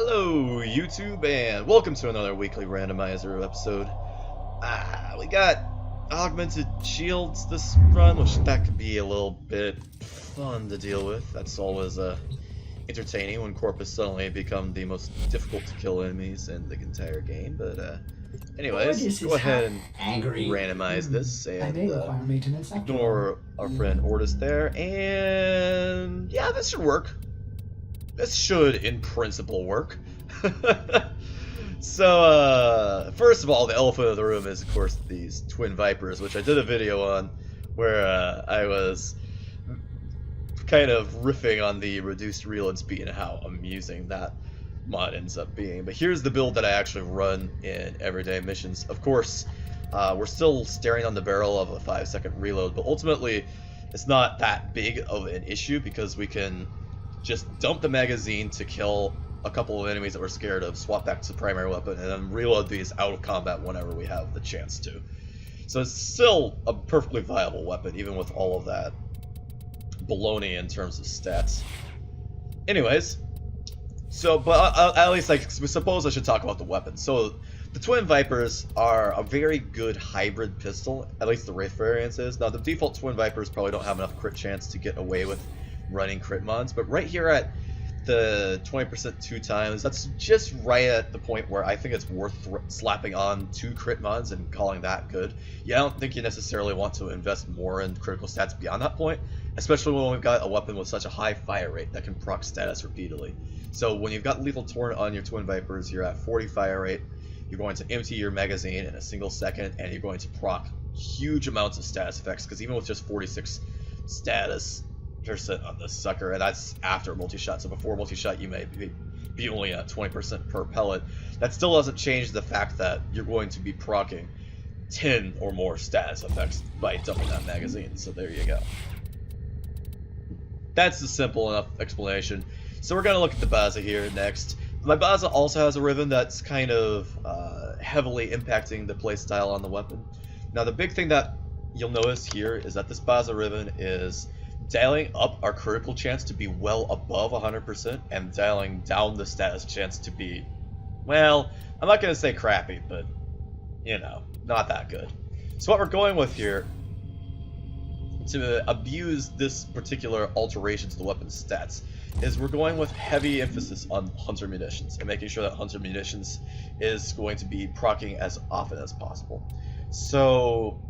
Hello, YouTube, and welcome to another weekly randomizer episode. We got augmented shields this run, which that could be a little bit fun to deal with. That's always entertaining when Corpus suddenly become the most difficult to kill enemies in the entire game. But anyways, go ahead and randomize this and ignore our friend Ortis there. And yeah, this should work. This should, in principle, work. So, first of all, the elephant in the room is, of course, these twin vipers, which I did a video on, where I was kind of riffing on the reduced reload speed and how amusing that mod ends up being. But here's the build that I actually run in everyday missions. Of course, we're still staring on the barrel of a 5-second reload, but ultimately, it's not that big of an issue because we can just dump the magazine to kill a couple of enemies that we're scared of, swap back to the primary weapon, and then reload these out of combat whenever we have the chance to. So it's still a perfectly viable weapon, even with all of that baloney in terms of stats. Anyways, so, but at least I suppose I should talk about the weapon. So the Twin Vipers are a very good hybrid pistol, at least the Wraith variant is. Now the default Twin Vipers probably don't have enough crit chance to get away with running crit mods, but right here at the 20% 2 times, that's just right at the point where I think it's worth slapping on 2 crit mods and calling that good. Yeah, I don't think you necessarily want to invest more in critical stats beyond that point, especially when we've got a weapon with such a high fire rate that can proc status repeatedly. So when you've got Lethal Torrent on your Twin Vipers, you're at 40 fire rate, you're going to empty your magazine in a single second, and you're going to proc huge amounts of status effects, because even with just 46 status percent on this sucker, and that's after multi-shot. So before multi-shot, you may be only at 20% per pellet. That still doesn't change the fact that you're going to be proccing 10 or more status effects by dumping that magazine. So there you go. That's a simple enough explanation. So we're going to look at the Baza here next. My Baza also has a ribbon that's kind of heavily impacting the playstyle on the weapon. Now the big thing that you'll notice here is that this Baza ribbon is dialing up our critical chance to be well above 100% and dialing down the status chance to be, well, I'm not going to say crappy, but, you know, not that good. So what we're going with here, to abuse this particular alteration to the weapon's stats, is we're going with heavy emphasis on Hunter Munitions and making sure that Hunter Munitions is going to be proccing as often as possible. So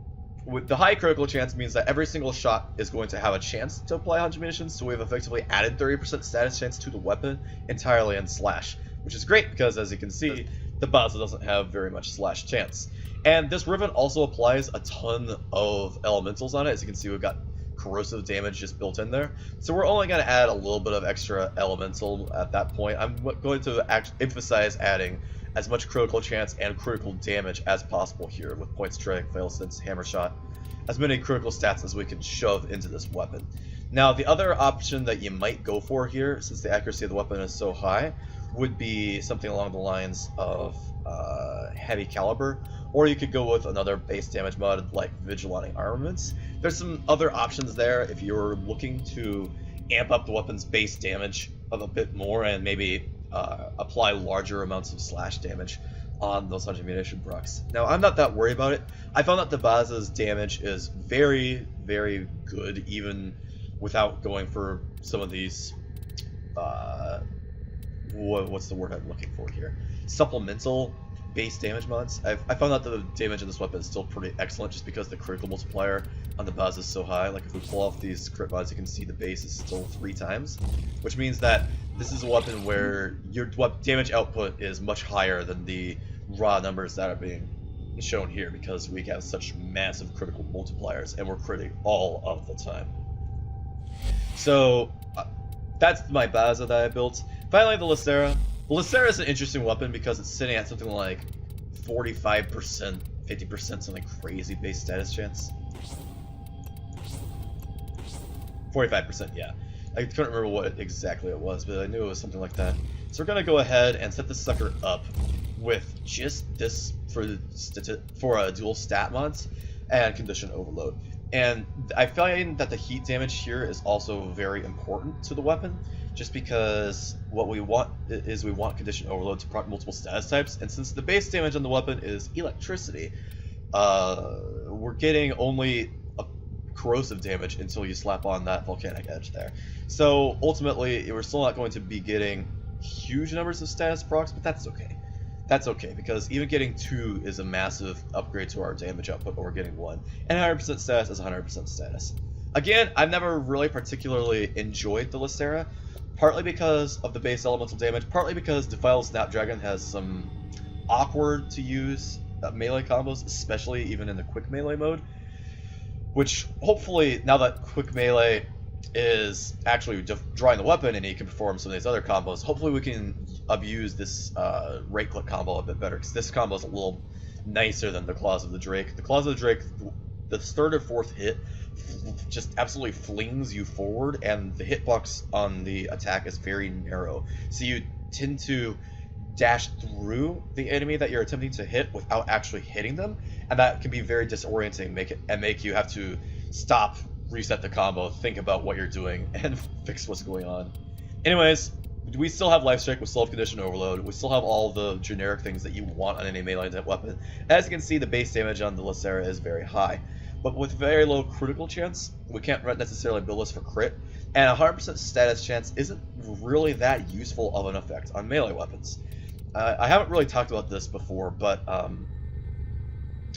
with the high critical chance means that every single shot is going to have a chance to apply 100 munitions, so we've effectively added 30% status chance to the weapon entirely in Slash, which is great because, as you can see, the Baza doesn't have very much Slash chance. And this ribbon also applies a ton of elementals on it. As you can see, we've got corrosive damage just built in there, so we're only going to add a little bit of extra elemental at that point. I'm going to emphasize adding as much critical chance and critical damage as possible here with Point Strike, Fail Sense, Hammer Shot, as many critical stats as we can shove into this weapon. Now the other option that you might go for here, since the accuracy of the weapon is so high, would be something along the lines of heavy caliber, or you could go with another base damage mod like Vigilante Armaments. There's some other options there if you're looking to amp up the weapon's base damage of a bit more and maybe apply larger amounts of slash damage on those 100 munition procs. Now, I'm not that worried about it. I found that the Baza's damage is very, very good, even without going for some of these, what's the word I'm looking for here? Supplemental base damage mods. I found out that the damage in this weapon is still pretty excellent just because the critical multiplier on the Baza is so high. Like if we pull off these crit mods, you can see the base is still 3 times, which means that this is a weapon where your damage output is much higher than the raw numbers that are being shown here because we have such massive critical multipliers and we're critting all of the time. So that's my Baza that I built. Finally, the Lacera. The Lacera is an interesting weapon because it's sitting at something like 45%, 50%, something crazy base status chance. 45%, yeah. I couldn't remember what exactly it was, but I knew it was something like that. So we're going to go ahead and set this sucker up with just this for dual stat mods and condition overload. And I find that the heat damage here is also very important to the weapon, just because what we want is we want condition overload to proc multiple status types, and since the base damage on the weapon is electricity, we're getting only a corrosive damage until you slap on that volcanic edge there. So ultimately, we're still not going to be getting huge numbers of status procs, but that's okay. That's okay, because even getting 2 is a massive upgrade to our damage output, but we're getting 1. And 100% status is 100% status. Again, I've never really particularly enjoyed the Lacera, partly because of the base elemental damage, partly because Defiled Snapdragon has some awkward to use melee combos, especially even in the quick melee mode. Which, hopefully, now that quick melee is actually drawing the weapon and you can perform some of these other combos, hopefully we can abuse this right click combo a bit better, because this combo is a little nicer than the Claws of the Drake. The Claws of the Drake, the third or fourth hit just absolutely flings you forward, and the hitbox on the attack is very narrow, so you tend to dash through the enemy that you're attempting to hit without actually hitting them, and that can be very disorienting, make you have to stop, reset the combo, think about what you're doing, and fix what's going on. Anyways, we still have Life Strike, we still have Condition Overload, we still have all the generic things that you want on any melee type weapon. As you can see, the base damage on the Lacera is very high, but with very low critical chance, we can't necessarily build this for crit, and 100% status chance isn't really that useful of an effect on melee weapons. I haven't really talked about this before, but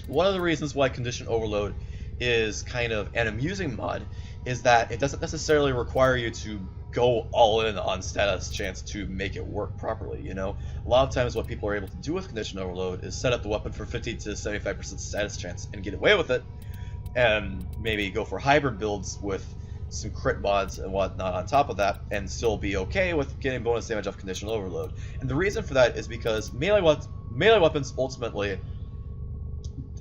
one of the reasons why Condition Overload is kind of an amusing mod is that it doesn't necessarily require you to go all in on status chance to make it work properly, you know? A lot of times what people are able to do with Condition Overload is set up the weapon for 50 to 75% status chance and get away with it, and maybe go for hybrid builds with some crit mods and whatnot on top of that, and still be okay with getting bonus damage off Condition Overload. And the reason for that is because melee weapons ultimately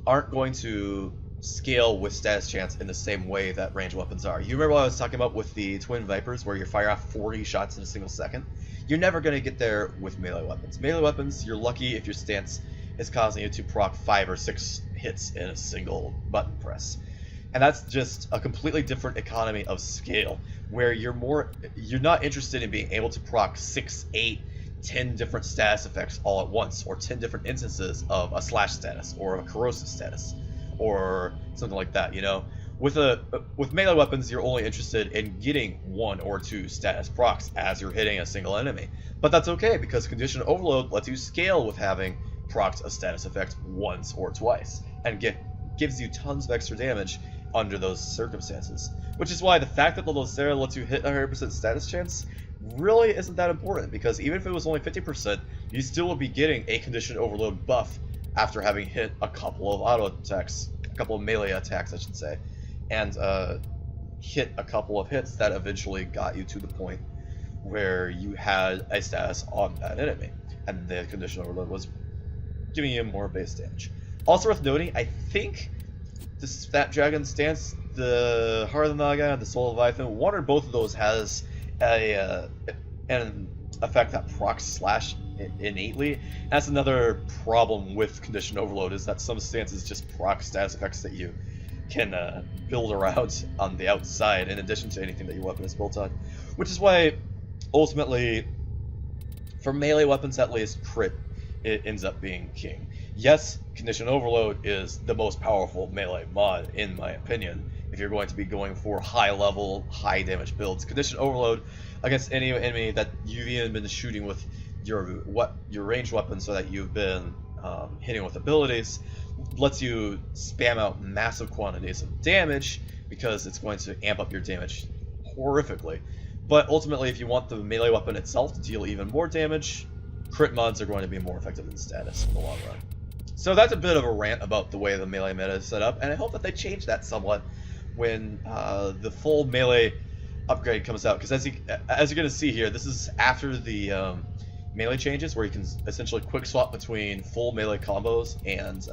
aren't going to scale with status chance in the same way that ranged weapons are. You remember what I was talking about with the Twin Vipers, where you fire off 40 shots in a single second? You're never going to get there with melee weapons. Melee weapons, you're lucky if your stance is causing you to proc 5 or 6 hits in a single button press. And that's just a completely different economy of scale, where you're not interested in being able to proc 6, 8, 10 different status effects all at once, or 10 different instances of a slash status, or a corrosive status, or something like that, you know? With melee weapons, you're only interested in getting 1 or 2 status procs as you're hitting a single enemy. But that's okay, because Condition Overload lets you scale with having procced a status effect once or twice, and gives you tons of extra damage under those circumstances. Which is why the fact that the Lacera lets you hit 100% status chance really isn't that important, because even if it was only 50%, you still would be getting a Condition Overload buff after having hit a couple of auto attacks, a couple of melee attacks I should say, and hit a couple of hits that eventually got you to the point where you had a status on that enemy, and the Condition Overload was giving you more base damage. Also worth noting, I think the Snapdragon stance, the Heart of the Naga, and the Soul of Leviathan, one or both of those has an effect that procs slash innately. That's another problem with Condition Overload, is that some stances just proc status effects that you can build around on the outside, in addition to anything that your weapon is built on. Which is why, ultimately, for melee weapons at least, crit it ends up being king. Yes, Condition Overload is the most powerful melee mod, in my opinion, if you're going to be going for high-level, high-damage builds. Condition Overload against any enemy that you've even been shooting with your ranged weapon, so that you've been hitting with abilities, lets you spam out massive quantities of damage, because it's going to amp up your damage horrifically. But ultimately, if you want the melee weapon itself to deal even more damage, crit mods are going to be more effective than status in the long run. So that's a bit of a rant about the way the melee meta is set up, and I hope that they change that somewhat when the full melee upgrade comes out. Because as you're going to see here, this is after the melee changes, where you can essentially quick swap between full melee combos and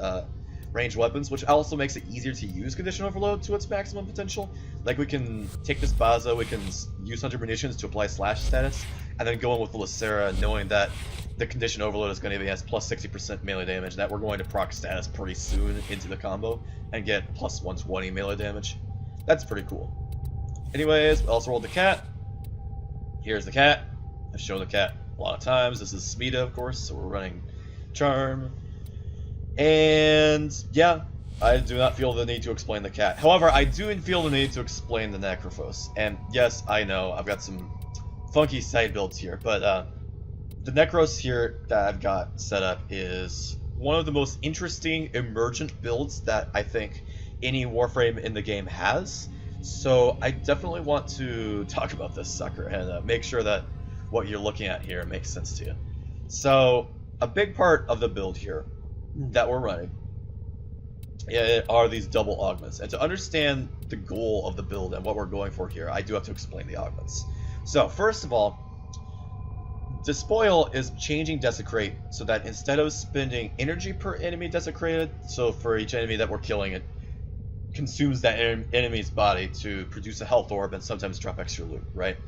ranged weapons, which also makes it easier to use Condition Overload to its maximum potential. Like, we can take this Baza, we can use 100 munitions to apply slash status, and then go in with the Lacera, knowing that the Condition Overload is going to be as plus 60% melee damage, that we're going to proc status pretty soon into the combo and get plus 120 melee damage. That's pretty cool. Anyways, we also rolled the cat. Here's the cat. I've shown the cat a lot of times. This is Smita, of course, so we're running Charm. And yeah, I do not feel the need to explain the cat. However, I do feel the need to explain the Necrophos. And yes, I know, I've got some funky side builds here, but the Nekros here that I've got set up is one of the most interesting emergent builds that I think any Warframe in the game has. So I definitely want to talk about this sucker and make sure that what you're looking at here makes sense to you. So a big part of the build here that we're running are these double augments. And to understand the goal of the build and what we're going for here, I do have to explain the augments. So first of all, Despoil is changing Desecrate so that instead of spending energy per enemy desecrated, so for each enemy that we're killing, it consumes that enemy's body to produce a health orb and sometimes drop extra loot, right?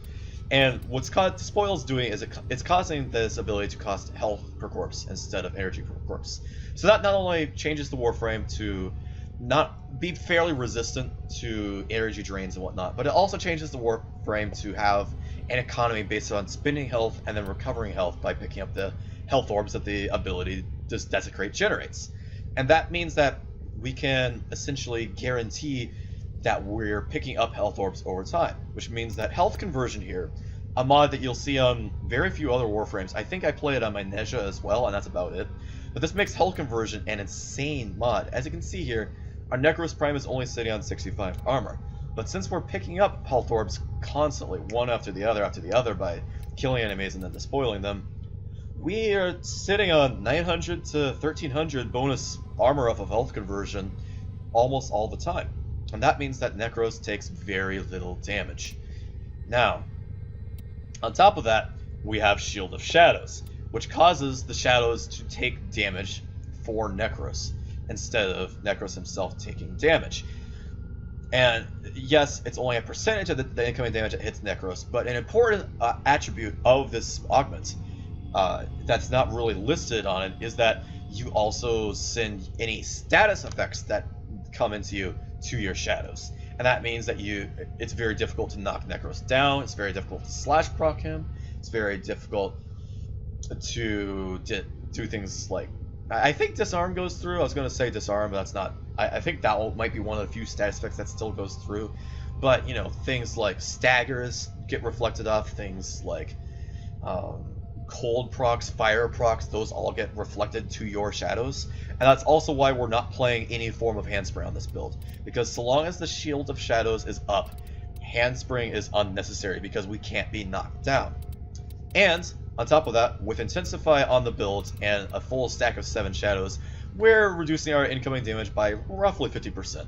And what's Despoil's doing is it's causing this ability to cost health per corpse instead of energy per corpse. So that not only changes the Warframe to not be fairly resistant to energy drains and whatnot, but it also changes the Warframe to have an economy based on spending health and then recovering health by picking up the health orbs that the ability to Desecrate generates. And that means that we can essentially guarantee that we're picking up health orbs over time, which means that health conversion here, a mod that you'll see on very few other Warframes. I think I play it on my Nezha as well, and that's about it. But this makes health conversion an insane mod. As you can see here, our Nekros Prime is only sitting on 65 armor. But since we're picking up health orbs constantly, one after the other by killing enemies and then despoiling them, we are sitting on 900 to 1300 bonus armor off of health conversion almost all the time. And that means that Nekros takes very little damage. Now, on top of that, we have Shield of Shadows, which causes the shadows to take damage for Nekros, instead of Nekros himself taking damage. And yes, it's only a percentage of the incoming damage that hits Nekros, but an important attribute of this augment that's not really listed on it is that you also send any status effects that come into you to your shadows. And that means that it's very difficult to knock Nekros down, it's very difficult to slash proc him, it's very difficult to do things like, I think disarm goes through. I was going to say disarm, but that's not. I think that might be one of the few status effects that still goes through. But, you know, things like staggers get reflected off. Things like cold procs, fire procs, those all get reflected to your shadows. And that's also why we're not playing any form of handspray on this build. Because so long as the Shield of Shadows is up, handspring is unnecessary because we can't be knocked down. And on top of that, with Intensify on the build and a full stack of 7 shadows, we're reducing our incoming damage by roughly 50%.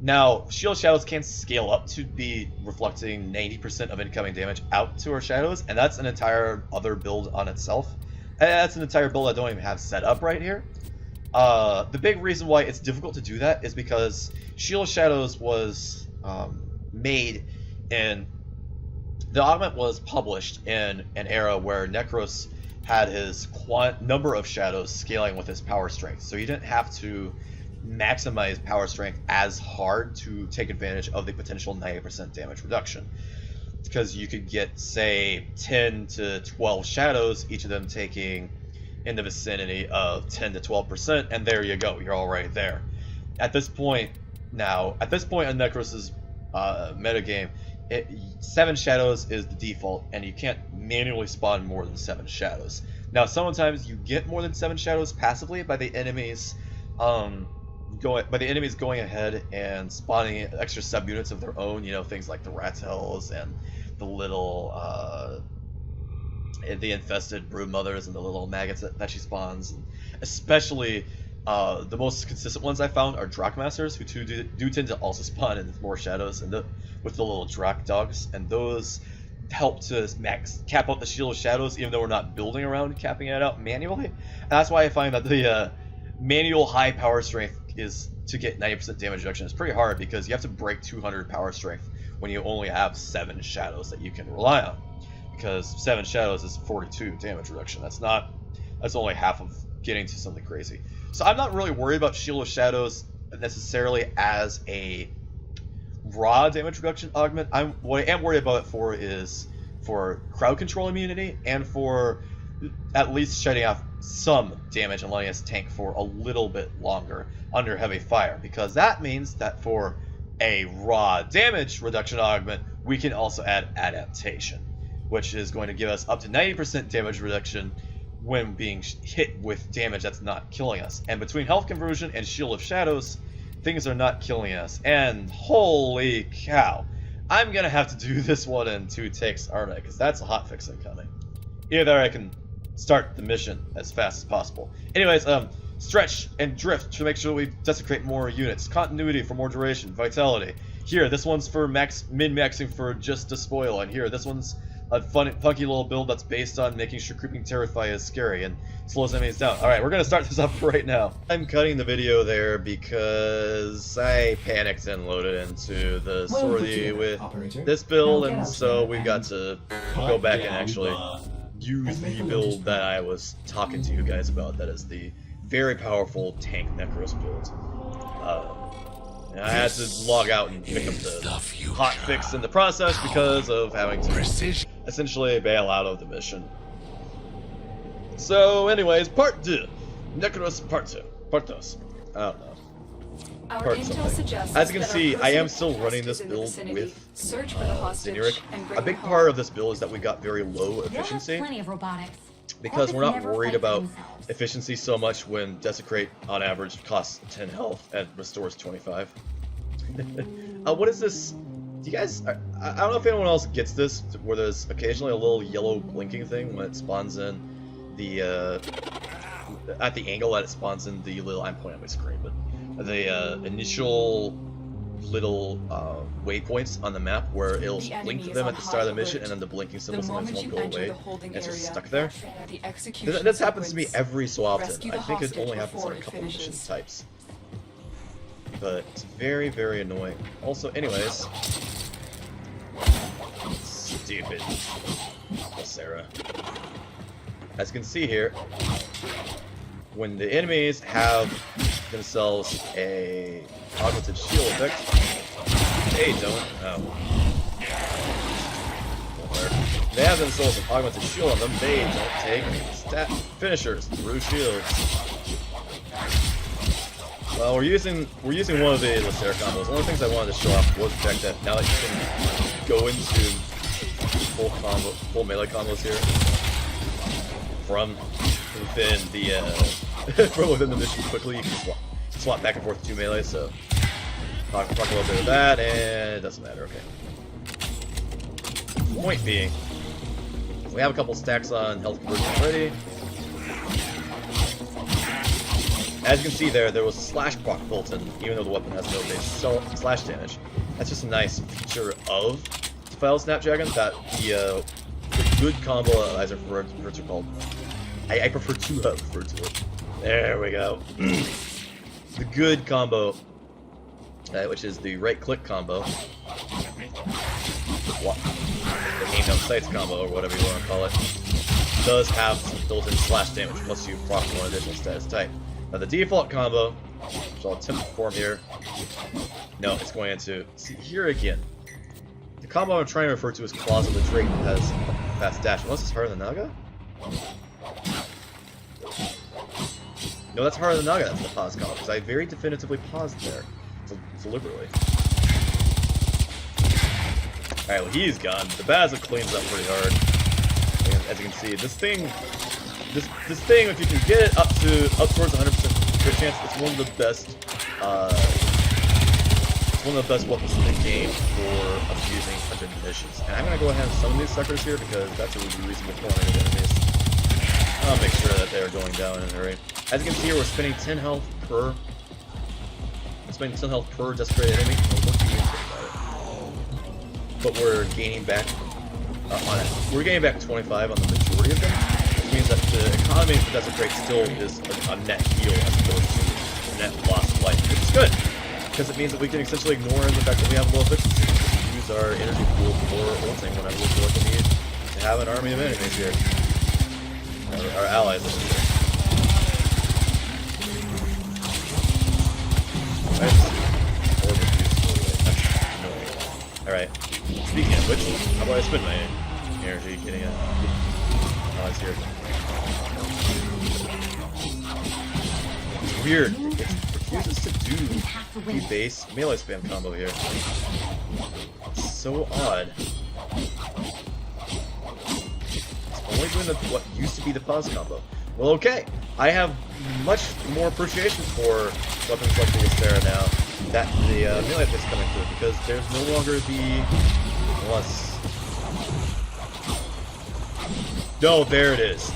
Now, Shield Shadows can scale up to be reflecting 90% of incoming damage out to our shadows, and that's an entire other build on itself. And that's an entire build I don't even have set up right here. The big reason why it's difficult to do that is because Shield Shadows was made in... The augment was published in an era where Nekros had his number of shadows scaling with his power strength, so you didn't have to maximize power strength as hard to take advantage of the potential 90% damage reduction. Because you could get, say, 10 to 12 shadows, each of them taking in the vicinity of 10 to 12%, and there you go, you're already there. At this point in Nekros' metagame, 7 shadows is the default, and you can't manually spawn more than 7 shadows. Now, sometimes you get more than 7 shadows passively by the enemies going ahead and spawning extra subunits of their own. You know, things like the Rattels and the little the infested brood mothers and the little maggots that she spawns. And especially the most consistent ones I found are Drakmasters, who do tend to also spawn in more shadows, and with the little Drak dogs, and those help to cap out the Shield of Shadows, even though we're not building around capping it out manually. And that's why I find that the manual high power strength is to get 90% damage reduction is pretty hard, because you have to break 200 power strength when you only have 7 shadows that you can rely on. Because 7 shadows is 42 damage reduction. That's only half of getting to something crazy. So I'm not really worried about Shield of Shadows necessarily as a raw damage reduction augment, what I am worried about it for is for crowd control immunity and for at least shutting off some damage and letting us tank for a little bit longer under heavy fire, because that means that for a raw damage reduction augment, we can also add adaptation, which is going to give us up to 90% damage reduction when being hit with damage that's not killing us. And between health conversion and Shield of Shadows, things are not killing us. And holy cow, I'm gonna have to do this one in 2 takes, aren't I? Because that's a hotfix incoming. Either I can start the mission as fast as possible. Anyways, stretch and drift to make sure we desecrate more units. Continuity for more duration. Vitality. Here, this one's for min-maxing for just despoil, and here, this one's a funky little build that's based on making sure creeping terrify is scary and slows enemies down. Alright, we're gonna start this up right now. I'm cutting the video there because I panicked and loaded into the sortie with this build, and so we've got to go back and actually use the build that I was talking to you guys about. That is the very powerful tank Nekros build. And I had to log out and pick up the hotfix in the process because of having to essentially bail out of the mission. So anyways, part 2. Nekros part 2. Part 2. I don't know. Our intel suggests as you can that see, our I am personal still running this interest is in the build vicinity. with Search for the hostage Zeniric. and bring A big him part home. of this build is that we got very low efficiency, Plenty of robotics. because we're not worried about themselves. efficiency so much when Desecrate on average costs 10 health and restores 25. What is this? Do you guys? I don't know if anyone else gets this, where there's occasionally a little yellow blinking thing when it spawns in the at the angle that it spawns in the little. I'm pointing at my screen, but the initial little waypoints on the map where it'll The blink enemy them is at the on start of the high mission, alert. and then the blinking The symbol sometimes moment won't you go enter away. the holding It's just area, stuck there. the execution This happens to me sequence. every so often. Rescue I the think it hostage only happens in before a it couple mission finishes. types. But it's very, very annoying. Also, anyways, stupid Lacera. As you can see here, when the enemies have themselves a augmented shield effect, they don't. Oh. They have themselves an augmented shield on them. They don't take stat finishers through shields. Well, we're using one of the Lacera combos. One of the things I wanted to show off was the fact that now that you can go into full melee combos here from within the from within the mission quickly. You can swap back and forth to melee. So talk a little bit of that, and it doesn't matter. Okay. Point being, we have a couple stacks on health conversion already. As you can see there was a slash proc built in, even though the weapon has no base slash damage. That's just a nice feature of File Snapdragon, that the good combo, as I prefer to call. I prefer to refer to it. There we go. The good combo, which is the right-click combo. The aim down sights combo, or whatever you want to call it, does have some built-in slash damage, plus you proc one additional status type. Now the default combo, which I'll attempt to perform here, no, it's going into, see here again, the combo I'm trying to refer to as Claws of the Drake has fast dash. Unless it's harder than Naga? No, that's harder than Naga, that's the pause combo, because I very definitively paused there, deliberately. Alright, well he's gone. The Baza cleans up pretty hard. And as you can see, this thing, if you can get it up towards 100% crit chance, it's one of the best. It's one of the best weapons in the game for abusing hunter munitions. And I'm gonna go ahead and summon these suckers here because that's a really reasonable quantity of enemies. I'll make sure that they are going down in a hurry. As you can see here, we're spending 10 health per. We're spending 10 health per desecrated enemy. But we're gaining back we're gaining back 25 on the majority of them, which means that the economy for Desecrate still is a net heal as opposed to a net loss of life, which is good, because it means that we can essentially ignore the fact that we have low efficiency. We use our energy pool for ulting whenever we feel like we need to have an army of enemies here. Our allies, I should say. Right. Alright. Speaking of which, how about I spend my energy getting it? Oh, it's here. It's weird. It refuses to do the base melee spam combo here. It's so odd. It's only doing what used to be the pause combo. Well, okay. I have much more appreciation for weapons like the Lacera now that the melee is coming through, because there's no longer the plus. No, there it is.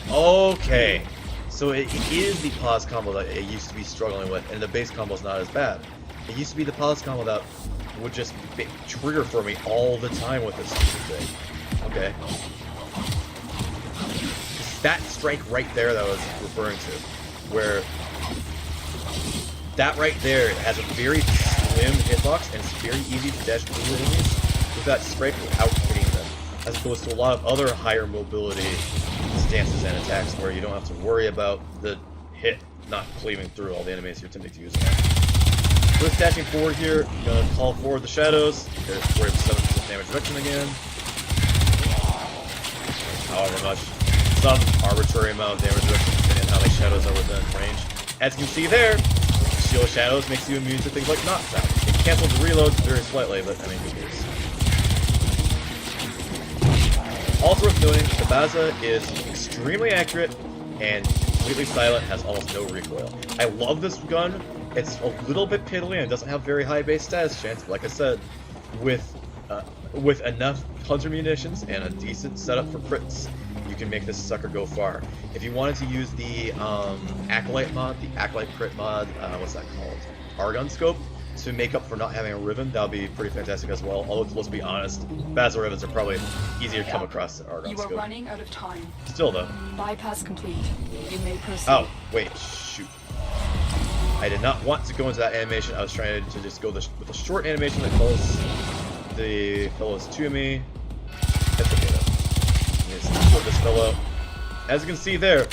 Okay. So it is the pause combo that it used to be struggling with, and the base combo is not as bad. It used to be the pause combo that would just trigger for me all the time with this stupid thing. Okay. That strike right there that I was referring to, where that right there has a very slim hitbox and it's very easy to dash through enemies with that strike without hitting them, as opposed to a lot of other higher mobility stances and attacks where you don't have to worry about the hit not cleaving through all the enemies you're attempting to use. First dashing forward here, I'm going to call forward the shadows. There's 7% damage reduction again. However much. Some arbitrary amount of damage reduction depending on how many shadows are within range. As you can see there, shield shadows makes you immune to things like knockdown. It cancels the reloads very slightly, but I mean, who cares? Also worth noting, the Baza is extremely accurate and completely silent, has almost no recoil. I love this gun. It's a little bit piddly and doesn't have very high base status chance, but like I said, with enough hunter munitions and a decent setup for crits, you can make this sucker go far. If you wanted to use the Acolyte mod, the Acolyte crit mod, what's that called? Argon scope, to make up for not having a ribbon, that would be pretty fantastic as well. Although, let's be honest, Baza ribbons are probably easier to come across than Argon scope. You are running out of time. Still though. Bypass complete. You may proceed. Oh, wait, shoot. I did not want to go into that animation. I was trying to just go with a short animation that calls the fellows to me. That's okay though. Let's kill this fellow. As you can see there,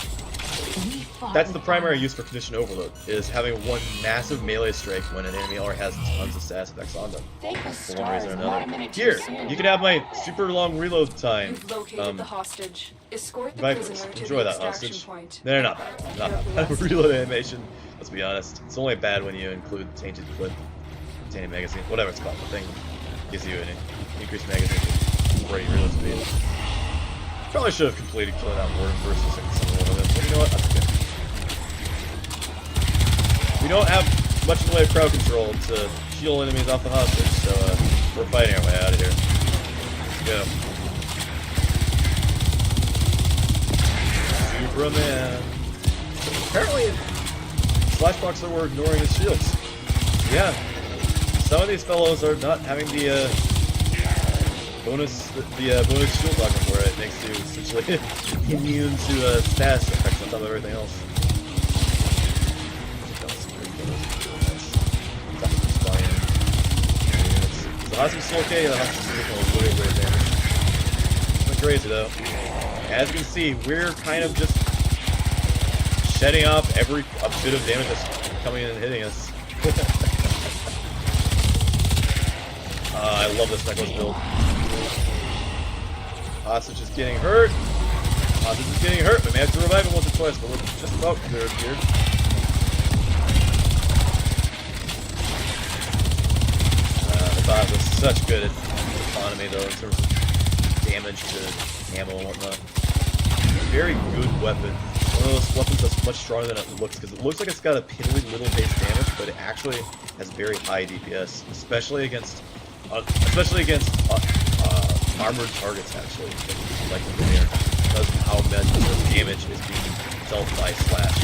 that's the primary use for Condition Overload, is having one massive melee strike when an enemy already has tons of status effects on them, for one reason or another. Here, you can have my super long reload time. You've located the hostage. Escort the Vipers, prisoner to enjoy the that extraction hostage. point. They're not bad. Reload animation, let's be honest. It's only bad when you include Tainted Clip, Tainted Magazine, whatever it's called. The thing gives you an increased magazine for your reload speed. Probably should have completed killing out Warden versus some one of them, but you know what? That's okay. We don't have much in the way of crowd control to shield enemies off the hostage, so we're fighting our way out of here. Let's go. Superman. Apparently, Slashboxer were ignoring his shields. Yeah. Some of these fellows are not having the bonus shield doctrine, where it makes you essentially immune to status effects on top of everything else. The hostage is still okay, the hostage is taking way damage. It's crazy though. As you can see, we're kind of just shedding off a bit of damage that's coming in and hitting us. I love this Nekros build. Hostage is getting hurt. Hostage is getting hurt. We may have to revive him once or twice, but we're just about cleared here. The Baza is such good economy though, in terms of damage to ammo and whatnot. Very good weapon. One of those weapons that's much stronger than it looks, because it looks like it's got a piddly little base damage, but it actually has very high DPS, especially against armored targets, actually, like the Veneer, because of how much damage is being dealt by Slash.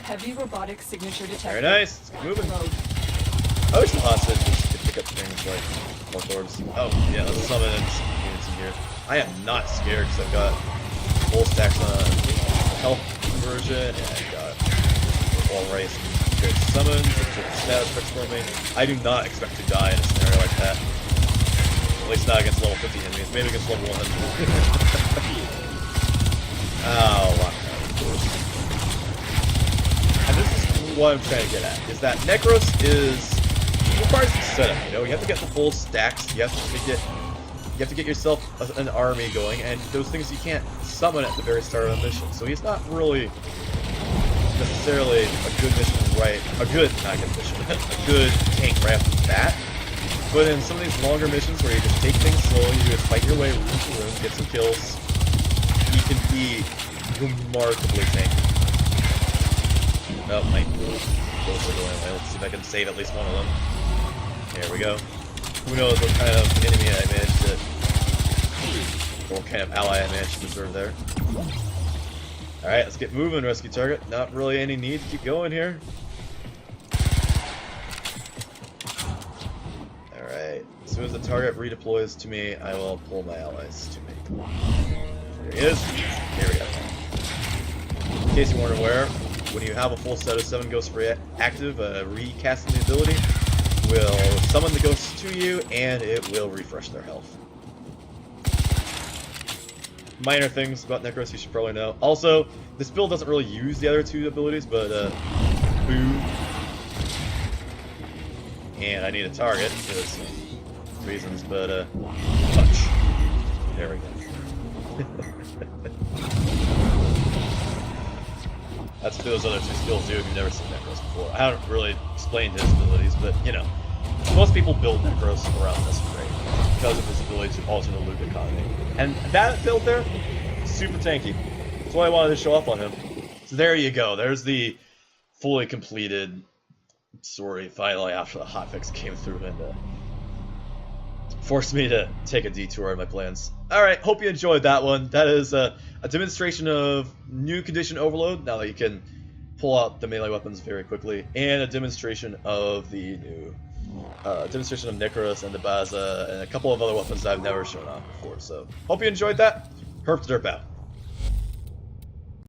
Heavy robotic signature detected. Very nice. It's moving. I wish the hostage could pick up things like Health Orbs. Oh, yeah, let's summon units in here. I am not scared because I've got full stacks on health conversion, and I've got all Wraith good summons, status effects for me. I do not expect to die in a scenario like that. At least not against level 50 enemies, maybe against level 100. Oh, wow. what I'm trying to get at, is that Nekros requires some setup, you know? You have to get the full stacks, you have to get yourself an army going, and those things you can't summon at the very start of a mission. So he's not really necessarily a good mission a good tank right off the bat. But in some of these longer missions where you just take things slowly, you just fight your way room to room, get some kills, you can be remarkably tanky. Oh, my close are going away. Let's see if I can save at least one of them. There we go. Who knows what kind of enemy I managed to... or what kind of ally I managed to preserve there. Alright, let's get moving, rescue target. Not really any need to keep going here. Alright, as soon as the target redeploys to me, I will pull my allies to me. There he is. There we go. In case you weren't aware, when you have a full set of 7 ghosts active, recasting the ability will summon the ghosts to you, and it will refresh their health. Minor things about Nekros you should probably know. Also, this build doesn't really use the other 2 abilities, but boo. And I need a target for some reasons, but touch. There we go. That's what those other 2 skills do if you've never seen Nekros before. I haven't really explained his abilities, but you know, most people build Nekros around this rate because of his ability to alter the loot economy. And that build there, super tanky. That's why I wanted to show off on him. So there you go. There's the fully completed story finally after the hotfix came through and forced me to take a detour in my plans. Alright, hope you enjoyed that one. That is a demonstration of new condition overload, now that you can pull out the melee weapons very quickly, and a demonstration of the new demonstration of Nekros and the Baza and a couple of other weapons that I've never shown off before. So, hope you enjoyed that. Herp to derp out.